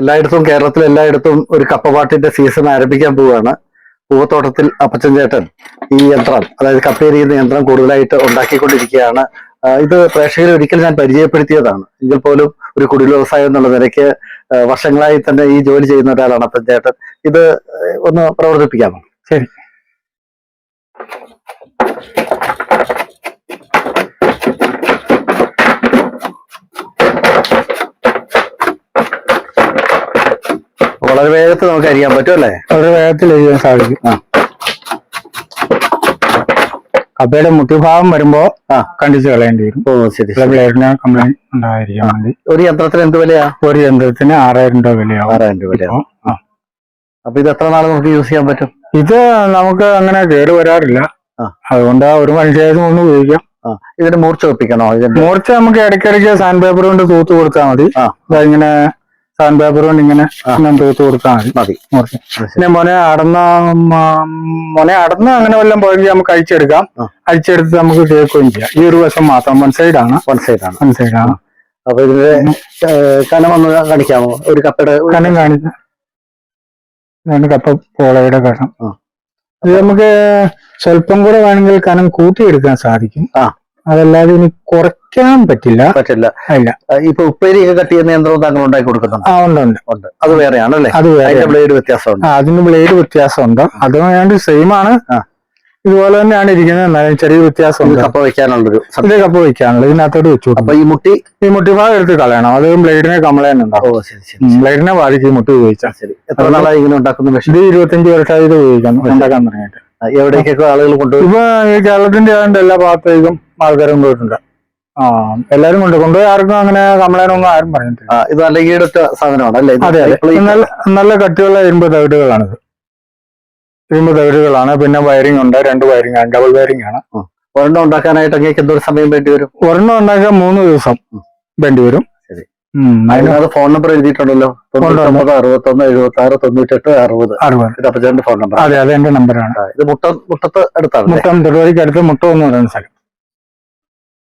എല്ലായിടത്തും കേരളത്തിൽ എല്ലായിടത്തും ഒരു കപ്പപാട്ടിന്റെ സീസൺ ആരംഭിക്കാൻ പോവുകയാണ്. പൂവത്തോട്ടത്തിൽ അപ്പച്ചൻ ചേട്ടൻ ഈ യന്ത്രം, അതായത് കപ്പയെരിയുന്ന യന്ത്രം കൂടുതലായിട്ട് ഉണ്ടാക്കിക്കൊണ്ടിരിക്കുകയാണ്. ഇത് പ്രേക്ഷകരെ ഒരിക്കൽ ഞാൻ പരിചയപ്പെടുത്തിയതാണ്. എങ്കിൽ പോലും ഒരു കുടിൽ വ്യവസായം എന്നുള്ള നിലയ്ക്ക് വർഷങ്ങളായി തന്നെ ഈ ജോലി ചെയ്യുന്ന ഒരാളാണ് അപ്പച്ചൻ ചേട്ടൻ. ഇത് ഒന്ന് പ്രവർത്തിപ്പിക്കാമോ? ശരി. വളരെ വേഗത്തിൽ നമുക്ക് അറിയാൻ പറ്റും അല്ലേ? വളരെ വേഗത്തിൽ ചെയ്യാൻ സാധിക്കും. കപ്പയുടെ മുട്ടിഭാഗം വരുമ്പോ കണ്ടിച്ച് കളയേണ്ടി വരും. ഓ ശരി. ബ്ലേഡിന് കംപ്ലൈന്റ് ഉണ്ടായിരിക്കാൻ വേണ്ടി. ഒരു യന്ത്രത്തിന് എന്ത് വിലയാ? ഒരു യന്ത്രത്തിന് 6000 രൂപ വിലയാവും. 6000 രൂപ. അപ്പൊ ഇത് എത്ര നാൾ നമുക്ക് യൂസ് ചെയ്യാൻ പറ്റും? ഇത് നമുക്ക് അങ്ങനെ കേട് വരാറില്ല. അതുകൊണ്ട് ഒരു മനുഷ്യരും ഒന്ന് ഉപയോഗിക്കാം. ഇതിന് മൂർച്ച വെപ്പിക്കണോ? മൂർച്ച നമുക്ക് ഇടയ്ക്കിടയ്ക്ക് സാൻഡ് പേപ്പർ കൊണ്ട് തൂത്ത് കൊടുത്താൽ മതി. ഇങ്ങനെ സാൻഡ് പേപ്പർ കൊണ്ട് ഇങ്ങനെ തൂത്ത് കൊടുത്താൽ മതി. മൂർച്ച പിന്നെ മോനെ അടന്ന് അങ്ങനെ വല്ലതും പോയെങ്കിൽ നമുക്ക് അഴിച്ചെടുക്കാം. അഴിച്ചെടുത്ത് നമുക്ക് കേൾക്കുകയും ചെയ്യാം. ഈ ഒരു വശം മാത്രം വൺ സൈഡാണ്. അപ്പൊ ഇതിന്റെ കനം ഒന്ന് കാണിക്കാമോ? ഒരു കപ്പയുടെ കനം കാണിക്കാം. ഇതാണ് കപ്പ പോളയുടെ കനം. ഇത് നമുക്ക് സ്വല്പം കൂടെ വേണമെങ്കിൽ കനം കൂട്ടിയെടുക്കാൻ സാധിക്കും. അതല്ലാതെ ഇനി കുറയ്ക്കാൻ പറ്റില്ല. ഇല്ല. ഇപ്പൊ ഉപ്പേരിയൊക്കെ കട്ട് ചെയ്യുന്ന യന്ത്രം താങ്കൾ ഉണ്ടാക്കി കൊടുക്കുന്നുണ്ട്? ഉണ്ട്. അത് വേറെയാണല്ലേ? അത് വേറെ. ബ്ലേഡ് വ്യത്യാസമുണ്ട്. അതിന് ബ്ലേഡ് വ്യത്യാസമുണ്ട്. അത് വേണ്ടി സെയിം ആണ്. ഇതുപോലെ തന്നെയാണ് ഇരിക്കുന്നത്. എന്നാലും ചെറിയ വ്യത്യാസമുണ്ട്. കപ്പ വെക്കാനുള്ളൊരു കപ്പ വെക്കാനുള്ളത് ഇതിനകത്തോട്ട് വെച്ചു. അപ്പൊ ഈ മുട്ടിഭാഗം എടുത്ത് കളയണം. അത് ബ്ലേഡിനെ കംപ്ലൈന്റ് ഉണ്ടാവും. ബ്ലേഡിനെ ബാധിക്കും മുട്ടി ഉപയോഗിച്ചാൽ. ശരി. എത്ര നാളായി ഇങ്ങനെ ഉണ്ടാക്കുന്ന മെഷീൻ? ഇത് 25 വർഷമായി ഇത് ഉണ്ടാക്കാൻ തുടങ്ങിയിട്ട്. എവിടേക്കൊക്കെ ആളുകൾ കൊണ്ടുപോയി? ഇപ്പൊ ഈ കേരളത്തിന്റെ എല്ലാ ഭാഗത്തേക്കും ആൾക്കാരും പോയിട്ടുണ്ട്. എല്ലാരും കൊണ്ടുപോയി. ആർക്കും അങ്ങനെ കംപ്ലൈന്റ് ഒന്നും ആരും പറഞ്ഞിട്ടില്ല. ഇത് നല്ല ഈടൊറ്റ സാധനമാണ് അല്ലേ? അതെ. നല്ല കട്ടിയുള്ള ഇരുമ്പ് തകിടുകളാണിത്. ഇരുമ്പ് തകിടുകളാണ്. പിന്നെ വയറിംഗ് ഉണ്ട്. 2 വയറിംഗ് ആണ്. ഡബിൾ വയറിംഗ് ആണ്. ഒരെണ്ണം ഉണ്ടാക്കാനായിട്ട് അങ്ങേക്ക് എന്തൊരു സമയം വേണ്ടി വരും? ഒരെണ്ണം ഉണ്ടാക്കാൻ 3 ദിവസം വേണ്ടി വരും. അതിനകത്ത് ഫോൺ നമ്പർ എഴുതിയിട്ടുണ്ടല്ലോ. 99 61 76 98 60. ഇത് അപ്പച്ചന്റെ ഫോൺ നമ്പർ? അതെ, അത് എന്റെ നമ്പറാണ്. ഇത് മുട്ടത്ത് അടുത്താണ്. മുട്ടം തൊടുവഴിക്ക് അടുത്ത് മുട്ടം എന്ന് പറയുന്ന സ്ഥലം.